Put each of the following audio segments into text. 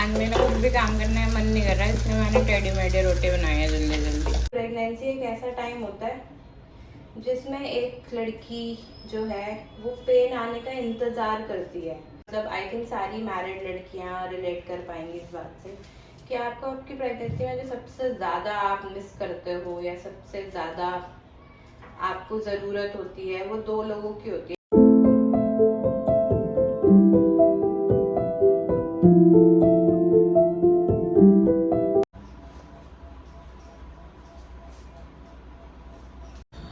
And मेरा कुछ भी काम करने का मन नहीं कर रहा है, इसलिए मैंने टेढ़ी मेढ़ी रोटी बनाई है जल्दी जल्दी। प्रेगनेंसी एक ऐसा टाइम होता है जिसमें एक लड़की जो है वो पेन आने का इंतज़ार करती है। मतलब आई थिंक सारी मैरिड लड़कियां रिलेट कर पाएंगी इस बात से कि आपको आपकी प्रेगनेंसी में जो सबसे ज़्यादा आप मिस करते हो या सबसे ज़्यादा आपको ज़रूरत होती है वो दो लोगों की होती है।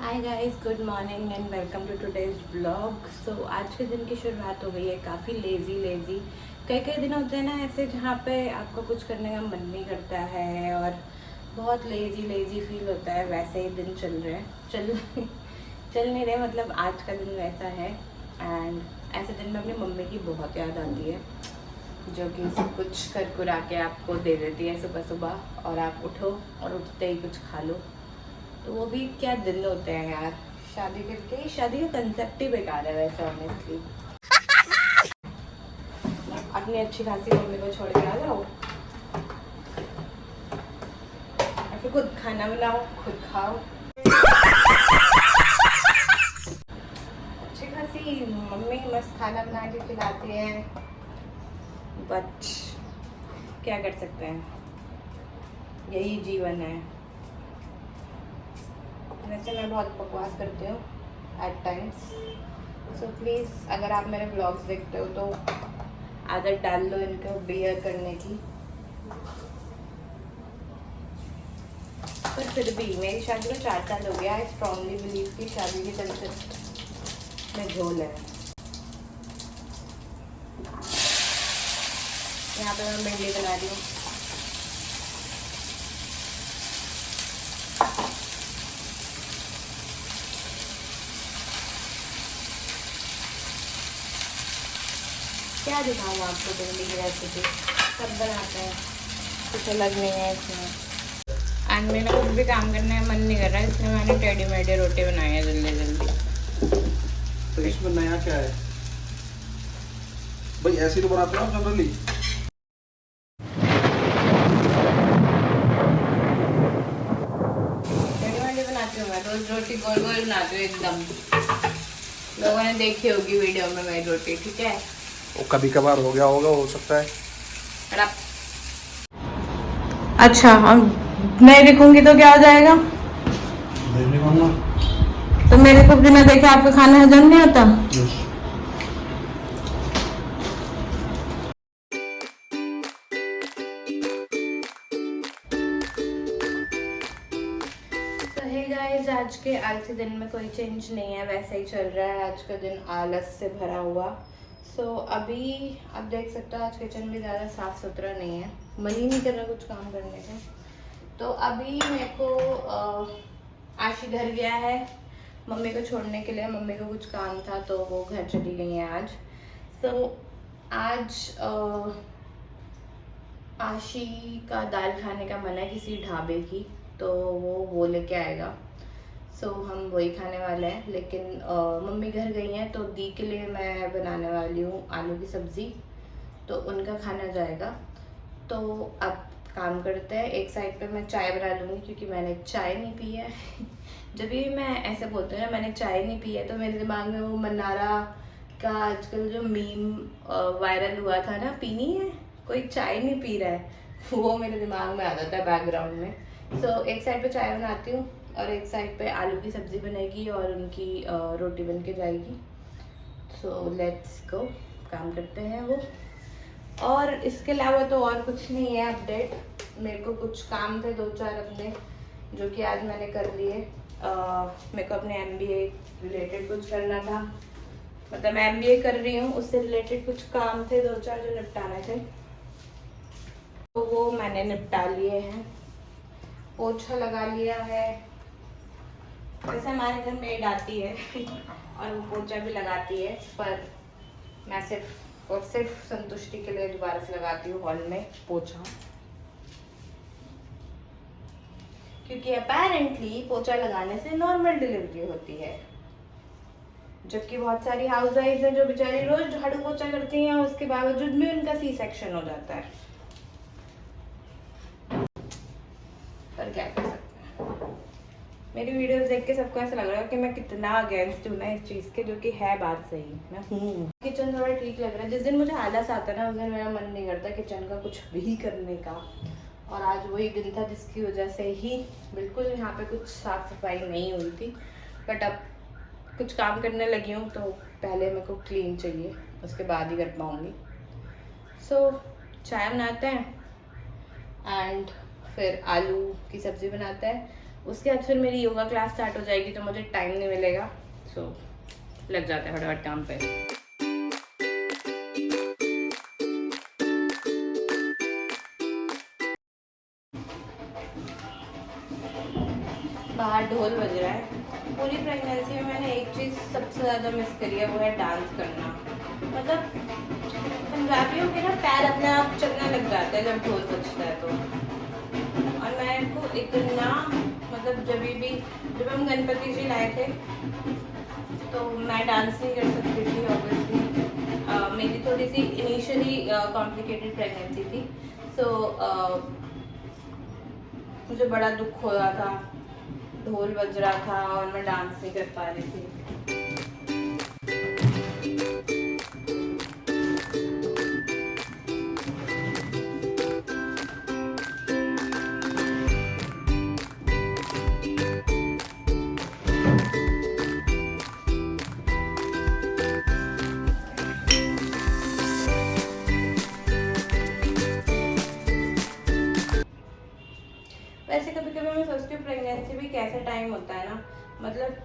Hi guys, good morning and welcome to today's vlog. So आज के दिन की शुरुआत हो गई है काफ़ी लेज़ी। कई दिन होते हैं ना ऐसे जहाँ पे आपको कुछ करने का मन नहीं करता है और बहुत लेज़ी फील होता है। वैसे ही दिन चल रहे हैं चल नहीं रहे, मतलब आज का दिन वैसा है। एंड ऐसे दिन में अपनी मम्मी की बहुत याद आती है जो कि सब कुछ कर कुरा के आपको दे देती है सुबह सुबह, और आप उठो और उठते ही कुछ खा लो। तो वो भी क्या दिन होते हैं यार। शादी करके शादी का कंसेप्ट ही बेकार है वैसे ऑनेस्टली। अपनी अच्छी खासी मम्मी को छोड़ के आ जाओ, ऐसे खुद खाना बनाओ, खुद खाओ। अच्छी खासी मम्मी मस्त खाना बना के खिलाती है, बट क्या कर सकते हैं, यही जीवन है। वैसे मैं बहुत बकवास करती हूँ एट टाइम्स, सो प्लीज़ अगर आप मेरे ब्लॉग्स देखते हो तो आदत डाल लो इनको बियर करने की। पर फिर भी मेरी शादी को 4 साल हो गया। आई स्ट्रांगली बिलीव कि शादी के कंसेप्ट में झोल है। यहाँ पे मैं भिंडी बना रही हूँ। क्या दिखाऊँ आपको भिंडी की रेसिपी, सब बनाते हैं, कुछ अलग नहीं है इसमें। एंड मेरा कुछ भी काम करने का मन नहीं कर रहा है, इसलिए मैंने टेढ़ी मेढ़ी रोटी बनाई है जल्दी जल्दी। तो इसमें नया क्या है भाई? ऐसे ही तो बनाते हो जनरली। टेढ़ी मेढ़ी बनाती हूँ मैं, रोज रोटी गोल गोल बनाती हूँ एकदम। लोगों ने देखी होगी वीडियो में मेरी रोटी, ठीक है। वो कभी कभार हो गया होगा, हो सकता है। अच्छा, अब नहीं दिखूंगी तो क्या हो जाएगा? तो मेरे को बिना देखे आपका खाना हजम नहीं होता? तो हे गाइस, आज के आलसी दिन में कोई चेंज नहीं है, वैसे ही चल रहा है। आज का दिन आलस से भरा हुआ। सो अभी आप देख सकते हो आज किचन भी ज़्यादा साफ़ सुथरा नहीं है, मन ही नहीं कर रहा कुछ काम करने का। तो अभी मेरे को आशी घर गया है मम्मी को छोड़ने के लिए। मम्मी को कुछ काम था तो वो घर चली गई हैं आज। सो आज आशी का दाल खाने का मन है किसी ढाबे की, तो वो लेके आएगा। सो हम वही खाने वाले हैं। लेकिन मम्मी घर गई हैं तो दी के लिए मैं बनाने वाली हूँ आलू की सब्ज़ी, तो उनका खाना जाएगा। तो अब काम करते हैं, एक साइड पे मैं चाय बना लूँगी क्योंकि मैंने चाय नहीं पी है। जब भी मैं ऐसे बोलती हूँ ना मैंने चाय नहीं पी है, तो मेरे दिमाग में वो मन्नारा का आजकल जो मीम वायरल हुआ था ना, पीनी है कोई चाय नहीं पी रहा है, वो मेरे दिमाग में आ जाता है बैकग्राउंड में। सो एक साइड पे चाय बनाती हूँ और एक साइड पे आलू की सब्ज़ी बनेगी और उनकी रोटी बन के जाएगी। सो लेट्स गो, काम करते हैं वो। और इसके अलावा तो और कुछ नहीं है अपडेट। मेरे को कुछ काम थे 2-4 अपने, जो कि आज मैंने कर लिए। मेरे को अपने MBA रिलेटेड कुछ करना था, मतलब मैं MBA कर रही हूँ, उससे रिलेटेड कुछ काम थे 2-4 जो निपटाने थे, तो वो मैंने निपटा लिए हैं। पोछा लगा लिया है। वैसे हमारे घर मेड आती है और वो पोछा भी लगाती है, पर मैं सिर्फ और सिर्फ संतुष्टि के लिए दोबारा से लगाती हूँ हॉल में पोछा, क्योंकि अपेरेंटली पोछा लगाने से नॉर्मल डिलीवरी होती है। जबकि बहुत सारी हाउस वाइफ हैं जो बेचारी रोज झाड़ू पोछा करती हैं, उसके बावजूद भी उनका C सेक्शन हो जाता है। पर क्या कर सकते हैं। मेरी वीडियोस देख के सबको ऐसा लग रहा है कि मैं कितना अगेंस्ट हूँ ना इस चीज़ के, जो कि है बात सही, मैं हूँ। किचन थोड़ा ठीक लग रहा है। जिस दिन मुझे आलस आता है ना, उस दिन मेरा मन नहीं करता किचन का कुछ भी करने का। और आज वही दिन था जिसकी वजह से ही बिल्कुल यहाँ पे कुछ साफ़ सफाई नहीं हुई थी। बट अब कुछ काम करने लगी हूँ तो पहले मेरे को क्लीन चाहिए, उसके बाद ही कर पाऊँगी। सो चाय बनाते हैं एंड फिर आलू की सब्ज़ी बनाते हैं। उसके बाद फिर मेरी योगा क्लास स्टार्ट हो जाएगी तो मुझे टाइम नहीं मिलेगा। सो लग जाते हैं फटाफट काम पे। बाहर ढोल बज रहा है। पूरी प्रेगनेंसी में मैंने एक चीज़ सबसे ज़्यादा मिस करी है, वो है डांस करना। मतलब पंजाबियों के ना पैर अपने आप चलने लग जाते हैं जब ढोल बजता है तो। और मेरे को इतना मतलब जब हम गणपति जी लाए थे तो मैं डांस नहीं कर सकती थी ऑब्वियसली। मेरी थोड़ी सी इनिशियली कॉम्प्लिकेटेड प्रेगनेंसी थी। सो मुझे बड़ा दुख हो रहा था, ढोल बज रहा था और मैं डांस नहीं कर पा रही थी। वैसे कभी कभी मैं सोचती हूँ प्रेगनेंसी भी कैसा टाइम होता है ना। मतलब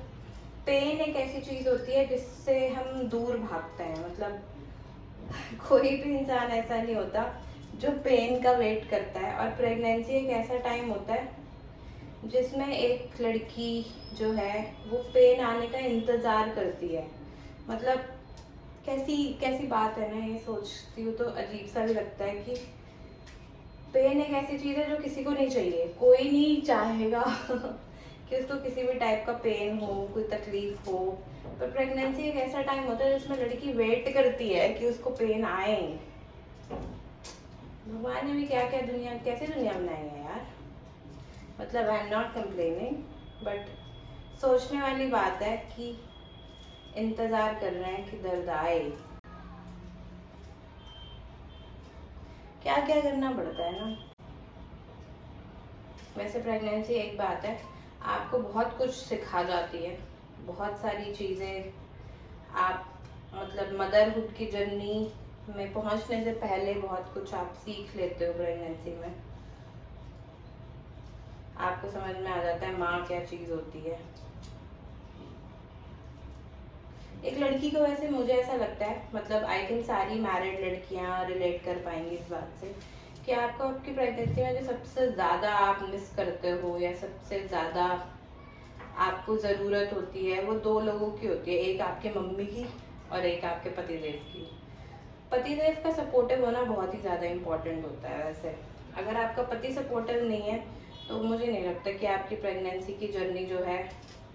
पेन एक ऐसी चीज़ होती है जिससे हम दूर भागते हैं। मतलब कोई भी इंसान ऐसा नहीं होता जो पेन का वेट करता है। और प्रेगनेंसी एक ऐसा टाइम होता है जिसमें एक लड़की जो है वो पेन आने का इंतज़ार करती है। मतलब कैसी कैसी बात है ना, ये सोचती हूँ तो अजीब सा भी लगता है कि पेन एक ऐसी चीज़ है जो किसी को नहीं चाहिए। कोई नहीं चाहेगा कि उसको किसी भी टाइप का पेन हो, कोई तकलीफ हो। पर प्रेगनेंसी एक ऐसा टाइम होता है जिसमें लड़की वेट करती है कि उसको पेन आए। भगवान ने भी क्या क्या कैसी दुनिया बनाई है यार। मतलब I am not complaining, but सोचने वाली बात है कि इंतज़ार कर रहे हैं कि दर्द आए। क्या क्या करना पड़ता है ना। वैसे प्रेगनेंसी एक बात है, आपको बहुत कुछ सिखा जाती है, बहुत सारी चीज़ें। आप मतलब मदरहुड की जर्नी में पहुंचने से पहले बहुत कुछ आप सीख लेते हो प्रेगनेंसी में। आपको समझ में आ जाता है माँ क्या चीज़ होती है। एक लड़की को, वैसे मुझे ऐसा लगता है, मतलब आई थिंक सारी मैरिड लड़कियां रिलेट कर पाएंगी इस बात से, कि आपको आपकी प्रेगनेंसी में जो सबसे ज़्यादा आप मिस करते हो या सबसे ज़्यादा आपको ज़रूरत होती है वो दो लोगों की होती है। एक आपके मम्मी की और एक आपके पतिदेव की। पतिदेव का सपोर्टिव होना बहुत ही ज़्यादा इम्पोर्टेंट होता है। वैसे अगर आपका पति सपोर्टिव नहीं है तो मुझे नहीं लगता कि आपकी प्रेगनेंसी की जर्नी जो है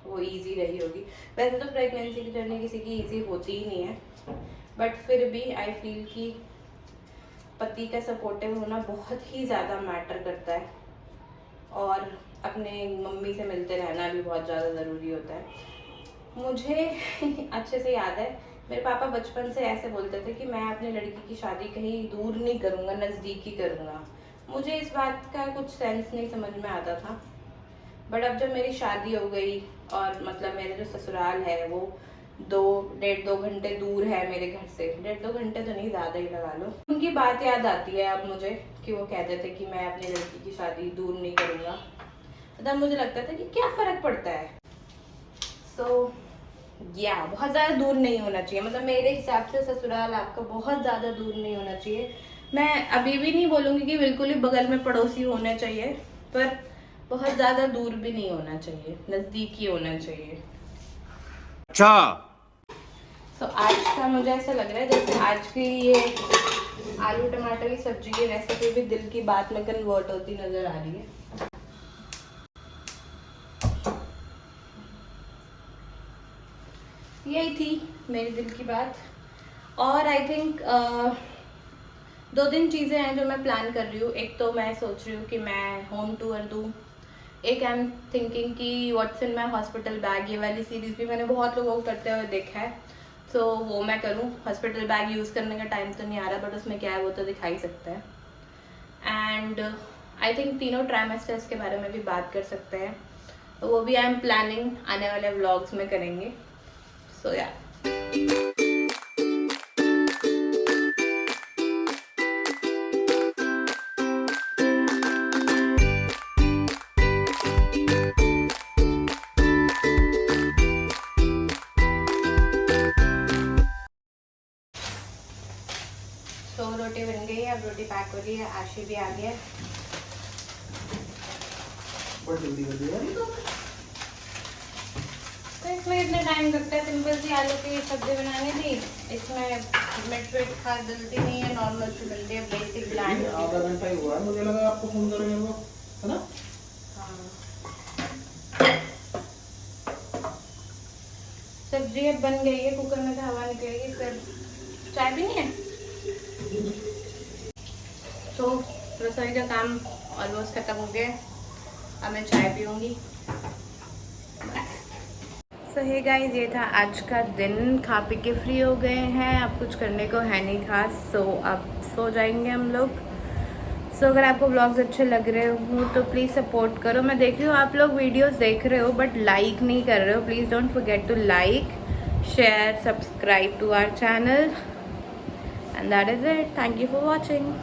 वो इजी रही होगी। वैसे तो प्रेगनेंसी की जर्नी किसी की इजी होती ही नहीं है, बट फिर भी आई फील कि पति का सपोर्टिव होना बहुत ही ज़्यादा मैटर करता है। और अपने मम्मी से मिलते रहना भी बहुत ज़्यादा ज़रूरी होता है। मुझे अच्छे से याद है, मेरे पापा बचपन से ऐसे बोलते थे कि मैं अपनी लड़की की शादी कहीं दूर नहीं करूँगा, नज़दीक ही करूँगा। मुझे इस बात का कुछ सेंस नहीं समझ में आता था। बट अब जब मेरी शादी हो गई और मतलब मेरे जो ससुराल है वो 1.5-2 घंटे दूर है मेरे घर से। 1.5-2 घंटे तो नहीं, ज़्यादा ही लगा लो। उनकी बात याद आती है अब मुझे कि वो कहते थे कि मैं अपनी लड़की की शादी दूर नहीं करूँगा। तब मुझे लगता था कि क्या फ़र्क पड़ता है। सो या बहुत ज़्यादा दूर नहीं होना चाहिए। मतलब मेरे हिसाब से ससुराल आपका बहुत ज़्यादा दूर नहीं होना चाहिए। मैं अभी भी नहीं बोलूँगी कि बिल्कुल ही बगल में पड़ोसी होने चाहिए, पर बहुत ज़्यादा दूर भी नहीं होना चाहिए, नज़दीक ही होना चाहिए। अच्छा। सो आज का मुझे ऐसा लग रहा है जैसे आज की ये आलू टमाटर की सब्जी की रेसिपी भी दिल की बात में कन्वर्ट होती नज़र आ रही है। यही थी मेरी दिल की बात। और आई थिंक 2-3 चीज़ें हैं जो मैं प्लान कर रही हूँ। एक तो मैं सोच रही हूँ कि मैं होम टूर दूँ एक आई एम थिंकिंग कि what's in my hospital bag, ये वाली सीरीज़ भी मैंने बहुत लोगों को करते हुए देखा है, तो वो मैं करूँ। हॉस्पिटल बैग यूज़ करने का टाइम तो नहीं आ रहा, बट उसमें क्या है वो तो दिखा ही सकता है। एंड आई थिंक तीनों ट्राइमेस्टर्स के बारे में भी बात कर सकते हैं, तो वो भी आई एम प्लानिंग आने वाले व्लॉग्स में करेंगे। सो या तो रोटी बन गई है, अब रोटी पैक हो रही है, आशी भी आ गया। बहुत जल्दी कर दिया तो इसमें इतना टाइम लगता है सिंपल सी आलू की सब्जी बनाने थी, इसमें मिर्च विर्च खास डलती नहीं है, नॉर्मल सी डलती है, बेसिक ब्लैंड। आधा घंटा ही हुआ है, मुझे लगा आपको फोन करेंगे वो, है ना? सब्जी अब बन गई है, कुकर में से हवा निकलेगी, फिर चाय भी नहीं है। तो रसोई का काम ऑलमोस्ट खत्म हो गया, अब मैं चाय पीऊँगी। सो हे गाइस, ये था आज का दिन। खा पी के फ्री हो गए हैं, अब कुछ करने को है नहीं खास, सो अब सो जाएंगे हम लोग। सो अगर आपको व्लॉग्स अच्छे लग रहे हो तो प्लीज़ सपोर्ट करो। मैं देख रही हूँ आप लोग वीडियोस देख रहे हो बट लाइक नहीं कर रहे हो। Please don't forget to like, share, subscribe to our channel, and that is it. Thank you for watching.